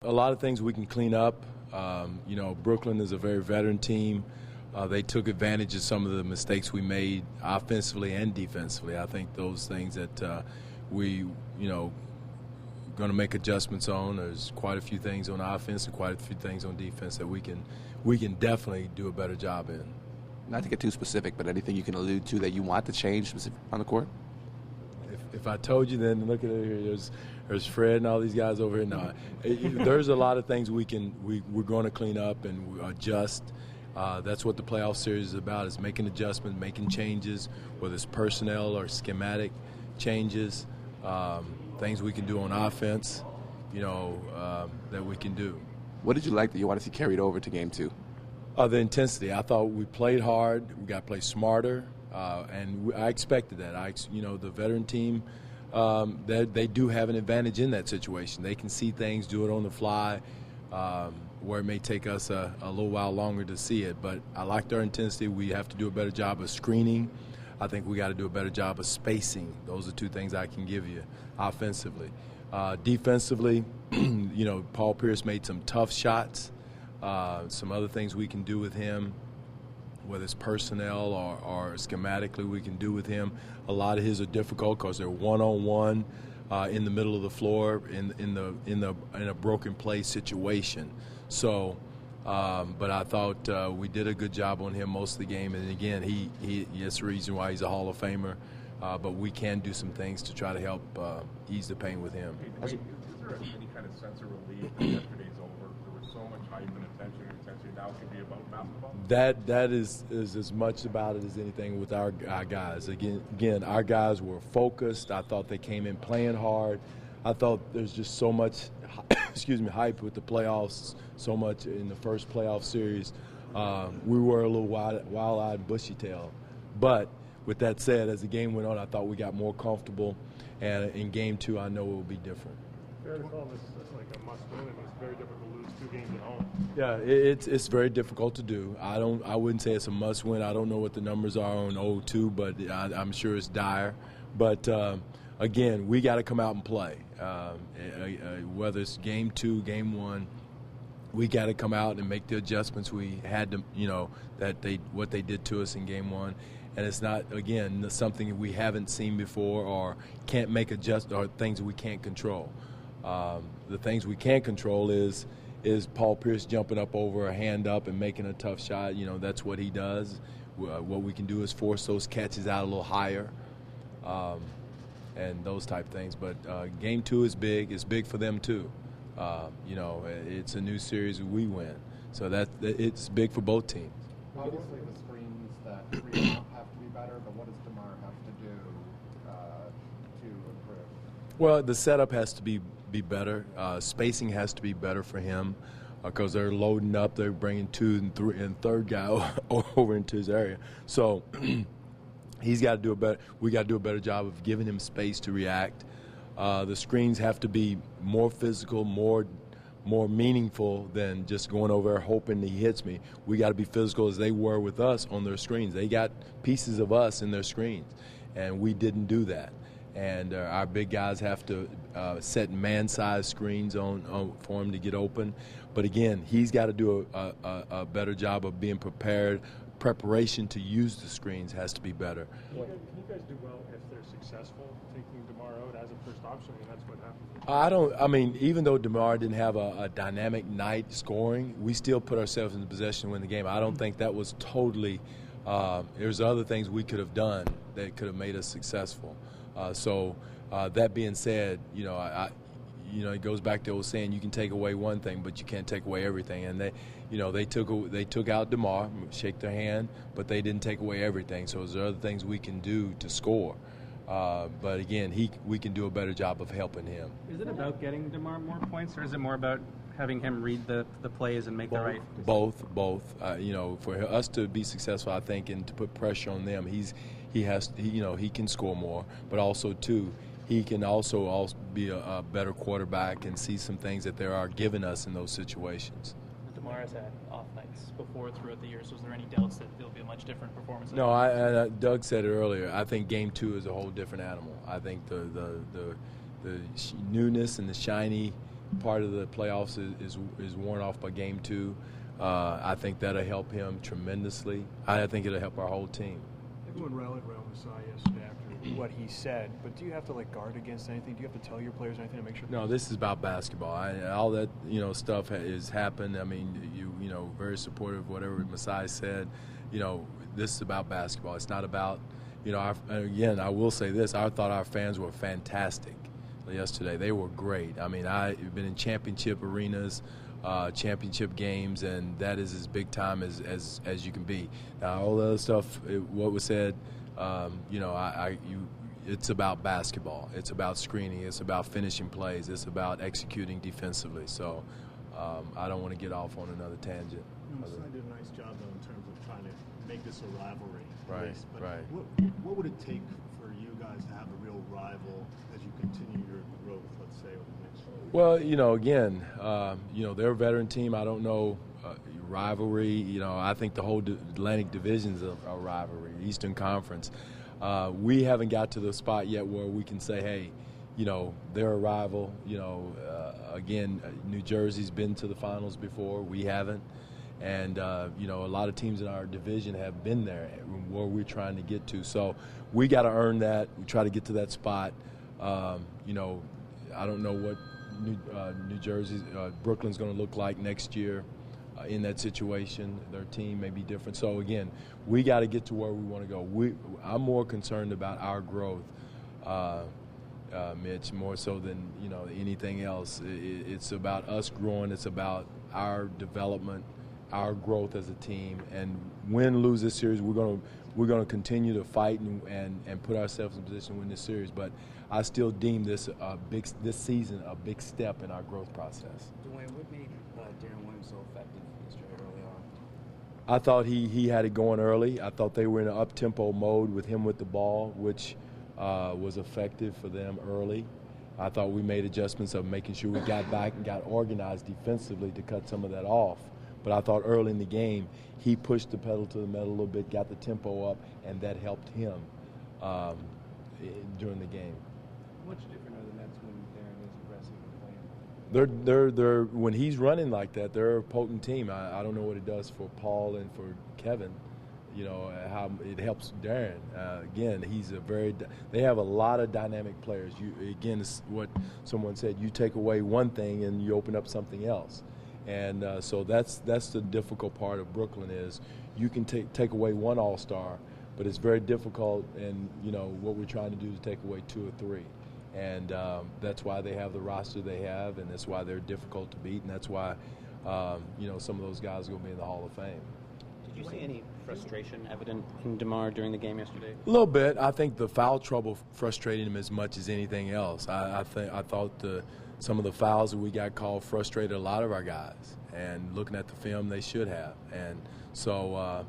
A lot of things we can clean up. Brooklyn is a very veteran team. They took advantage of some of the mistakes we made offensively and defensively. I think those things that we, going to make adjustments on. There's quite a few things on offense and quite a few things on defense that we can definitely do a better job in. Not to get too specific, but anything you can allude to that you want to change on the court? If I told you, then look at it here. There's Fred and all these guys over here. No, there's a lot of things we're going to clean up and adjust. That's what the playoff series is about: is making adjustments, making changes, whether it's personnel or schematic changes. Things we can do on offense, that we can do. What did you like that you want to see carried over to Game 2? The intensity. I thought we played hard. We got to play smarter, and I expected that. The veteran team, they do have an advantage in that situation. They can see things, do it on the fly, where it may take us a little while longer to see it. But I liked our intensity. We have to do a better job of screening. I think we got to do a better job of spacing. Those are two things I can give you offensively. Defensively, Paul Pierce made some tough shots. Some other things we can do with him, whether it's personnel or schematically we can do with him. A lot of his are difficult because they're one-on-one in the middle of the floor in a broken play situation. So, but I thought we did a good job on him most of the game. And again, that's the reason why he's a Hall of Famer. But we can do some things to try to help ease the pain with him. Is there any kind of sense of relief that yesterday's over? There was so much hype and attention and intensity. Now it can be about basketball? That is as much about it as anything with our guys. Again, our guys were focused. I thought they came in playing hard. I thought there's just so much, hype with the playoffs, so much in the first playoff series. We were a little wild-eyed, bushy-tailed. But with that said, as the game went on, I thought we got more comfortable. And in Game 2, I know it will be different. Fair to call this like a must-win. I mean, it's very difficult to lose 2 games at home. Yeah, it's very difficult to do. I wouldn't say it's a must-win. I don't know what the numbers are on 0-2, but I'm sure it's dire. But again, we got to come out and play. Whether it's Game 2, Game 1, we got to come out and make the adjustments we had to, what they did to us in Game 1. And it's not, again, something we haven't seen before or can't make adjust or things we can't control. The things we can control is Paul Pierce jumping up over a hand up and making a tough shot. That's what he does. What we can do is force those catches out a little higher and those type things. But Game 2 is big. It's big for them too. It's a new series we win. So it's big for both teams. Obviously the screens that have to be better, but what does DeMar have to do to improve? Well, the setup has to be better. Spacing has to be better for him because they're loading up. They're bringing 2 and 3 and third guy over into his area. So he's got to do we got to do a better job of giving him space to react. The screens have to be more physical, more meaningful than just going over there hoping he hits me. We got to be physical as they were with us on their screens. They got pieces of us in their screens, and we didn't do that. And our big guys have to set man-sized screens on for him to get open. But again, he's got to do a better job of being prepared. Preparation to use the screens has to be better. Can you guys do well if they're successful taking DeMar out as a first option? I mean, that's what happened. Even though DeMar didn't have a dynamic night scoring, we still put ourselves in the possession to win the game. I don't think that was totally there's other things we could have done that could have made us successful. So that being said, it goes back to the old saying: you can take away one thing, but you can't take away everything. And they took out DeMar, shake their hand, but they didn't take away everything. So there's other things we can do to score. But again, we can do a better job of helping him. Is it about getting DeMar more points, or is it more about having him read the plays and make the right decision? Both. For us to be successful, I think, and to put pressure on them, he can score more, but also too, he can also be a better quarterback and see some things that they are giving us in those situations. DeMar has had off nights before throughout the years. Was there any doubts that there'll be a much different performance? No, Doug said it earlier. I think Game 2 is a whole different animal. I think the newness and the shiny part of the playoffs is worn off by game 2. I think that'll help him tremendously. I think it'll help our whole team. Everyone rallied around Masai yesterday after what he said, but do you have to guard against anything? Do you have to tell your players anything to make sure? No, this is about basketball. All that stuff has happened. I mean, very supportive of whatever Masai said. This is about basketball. It's not about again, I will say this. I thought our fans were fantastic yesterday. They were great. I mean, I've been in championship arenas, championship games, and that is as big time as you can be. Now, all the other stuff, what was said, it's about basketball. It's about screening. It's about finishing plays. It's about executing defensively. So I don't want to get off on another tangent. Masai did a nice job, though, in terms of trying to make this a rivalry. Right, but right. What would it take for you guys to have a real rival as you continue your growth, let's say, over the next year? Well, again, they're a veteran team. I don't know rivalry. I think the whole Atlantic Division's a rivalry, Eastern Conference. We haven't got to the spot yet where we can say, hey, they're a rival. Again, New Jersey's been to the finals before. We haven't. And, a lot of teams in our division have been there where we're trying to get to. So we got to earn that. We try to get to that spot. I don't know what New Jersey, Brooklyn's going to look like next year in that situation. Their team may be different. So, again, we got to get to where we want to go. I'm more concerned about our growth, Mitch, more so than, anything else. It's about us growing. It's about our development, our growth as a team, and lose this series, we're going to continue to fight and put ourselves in position to win this series. But I still deem this season a big step in our growth process. Dwane, what made Darren Williams so effective yesterday early on? I thought he had it going early. I thought they were in an up-tempo mode with him with the ball, which was effective for them early. I thought we made adjustments of making sure we got back and got organized defensively to cut some of that off. But I thought early in the game, he pushed the pedal to the metal a little bit, got the tempo up, and that helped him during the game. Much different are the Nets when Darren is aggressive and playing? They're when he's running like that, they're a potent team. I don't know what it does for Paul and for Kevin. How it helps Darren. Again, they have a lot of dynamic players. Again, it's what someone said. You take away one thing and you open up something else. And so that's the difficult part of Brooklyn is you can take away one all-star, but it's very difficult. And what we're trying to do is take away 2 or 3, and that's why they have the roster they have, and that's why they're difficult to beat, and that's why some of those guys are going to be in the Hall of Fame. Did you see any frustration evident in DeMar during the game yesterday? A little bit. I think the foul trouble frustrated him as much as anything else. I thought some of the fouls that we got called frustrated a lot of our guys. And looking at the film, they should have. And so,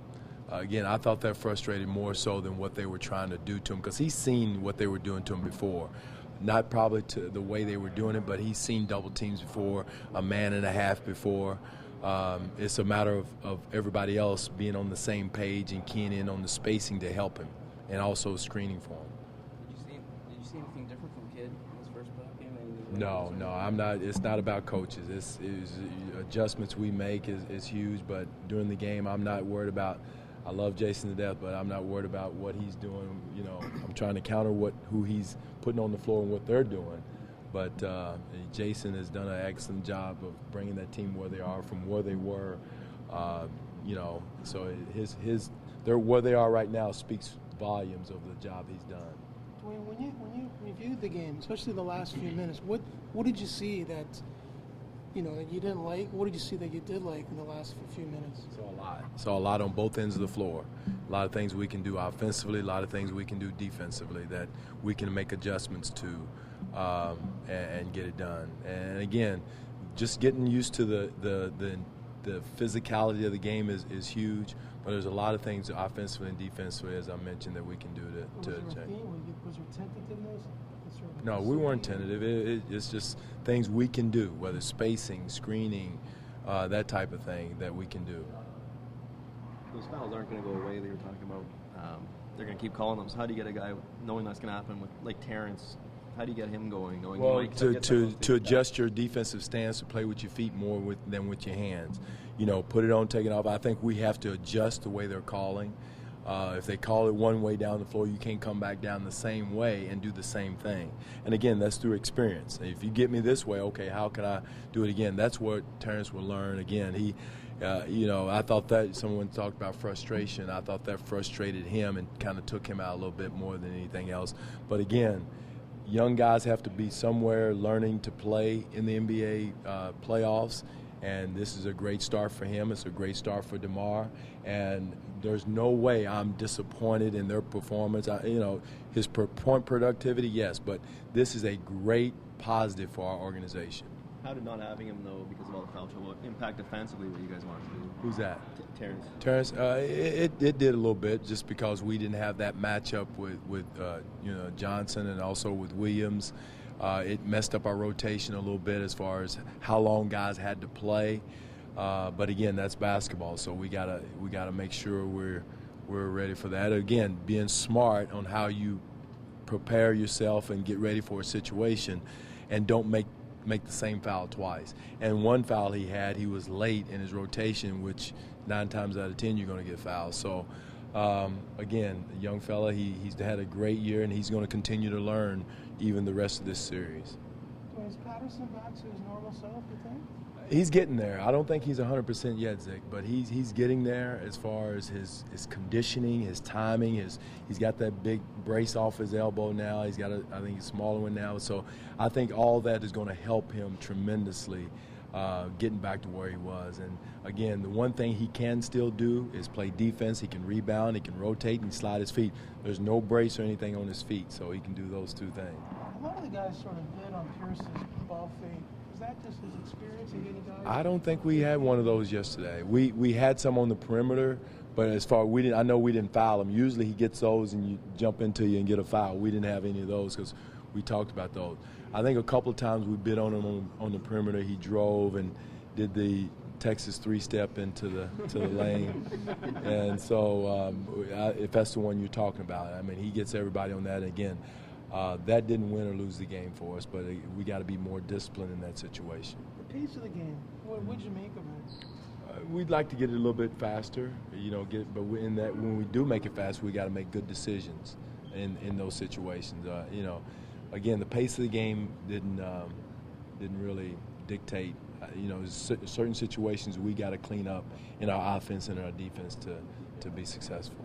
again, I thought that frustrated more so than what they were trying to do to him, because he's seen what they were doing to him before. Not probably to the way they were doing it, but he's seen double teams before, a man and a half before. It's a matter of everybody else being on the same page and keying in on the spacing to help him, and also screening for him. Did you see anything different from Kidd in his first playoff game? No, I'm not. It's not about coaches. It's adjustments we make is huge, but during the game, I'm not worried about. I love Jason to death, but I'm not worried about what he's doing. I'm trying to counter who he's putting on the floor and what they're doing. But Jason has done an excellent job of bringing that team where they are from where they were. So they're where they are right now speaks volumes of the job he's done. Dwane, when you reviewed the game, especially the last few minutes, what did you see that that you didn't like? What did you see that you did like in the last few minutes? Saw a lot on both ends of the floor. A lot of things we can do offensively, a lot of things we can do defensively that we can make adjustments to and get it done. And again, just getting used to the physicality of the game is huge. But there's a lot of things offensively and defensively, as I mentioned, that we can do to change. Was there tentativeness? No, we weren't tentative. It's just things we can do, whether spacing, screening, that type of thing that we can do. Those fouls aren't going to go away. They were talking about they're going to keep calling them. So how do you get a guy knowing that's going to happen with like Terrence How do you get him going? Knowing well, Mike to adjust your defensive stance, to play with your feet more than with your hands. You know, put it on, take it off. I think we have to adjust the way they're calling. If they call it one way down the floor, you can't come back down the same way and do the same thing. And again, that's through experience. If you get me this way, okay, how can I do it again? That's what Terrence will learn. Again, he, you know, I thought that someone talked about frustration. I thought that frustrated him and kind of took him out a little bit more than anything else. But again, young guys have to be somewhere learning to play in the NBA playoffs. And this is a great start for him. It's a great start for DeMar. And there's no way I'm disappointed in their performance. You know, his point productivity, yes, but this is a great positive for our organization. How did not having him, though, because of all the foul trouble, impact defensively what you guys wanted to do? Who's that? Terrence. Terrence, it did a little bit just because we didn't have that matchup with you know, Johnson and also with Williams. It messed up our rotation a little bit as far as how long guys had to play. But again, that's basketball, so we gotta make sure we're ready for that. Again, being smart on how you prepare yourself and get ready for a situation, and don't make the same foul twice. And one foul he was late in his rotation, which 9 times out of 10 you're going to get fouled. So again, a young fella, he's had a great year, and he's going to continue to learn even the rest of this series. So is Patterson back to his normal self, you think? He's getting there. I don't think he's 100% yet, Zick, but he's getting there as far as his conditioning, his timing. He's got that big brace off his elbow now. He's got I think a smaller one now. So I think all that is going to help him tremendously getting back to where he was. And again, the one thing he can still do is play defense. He can rebound, he can rotate, and slide his feet. There's no brace or anything on his feet, so he can do those two things. A lot of the guys sort of bid on Pierce's ball fake. Is that just his experience in getting guys? I don't think we had one of those yesterday. We had some on the perimeter, but as far I know we didn't foul him. Usually he gets those and you jump into you and get a foul. We didn't have any of those because we talked about those. I think a couple of times we bid on him on the perimeter. He drove and did the Texas three-step into the lane. And so if that's the one you're talking about, I mean, he gets everybody on that. Again, that didn't win or lose the game for us, but we got to be more disciplined in that situation. The pace of the game, what did you make of it? We'd like to get it a little bit faster, you know. But in that, when we do make it fast, we got to make good decisions in those situations. You know, again, the pace of the game didn't really dictate. You know, certain situations we got to clean up in our offense and our defense to be successful.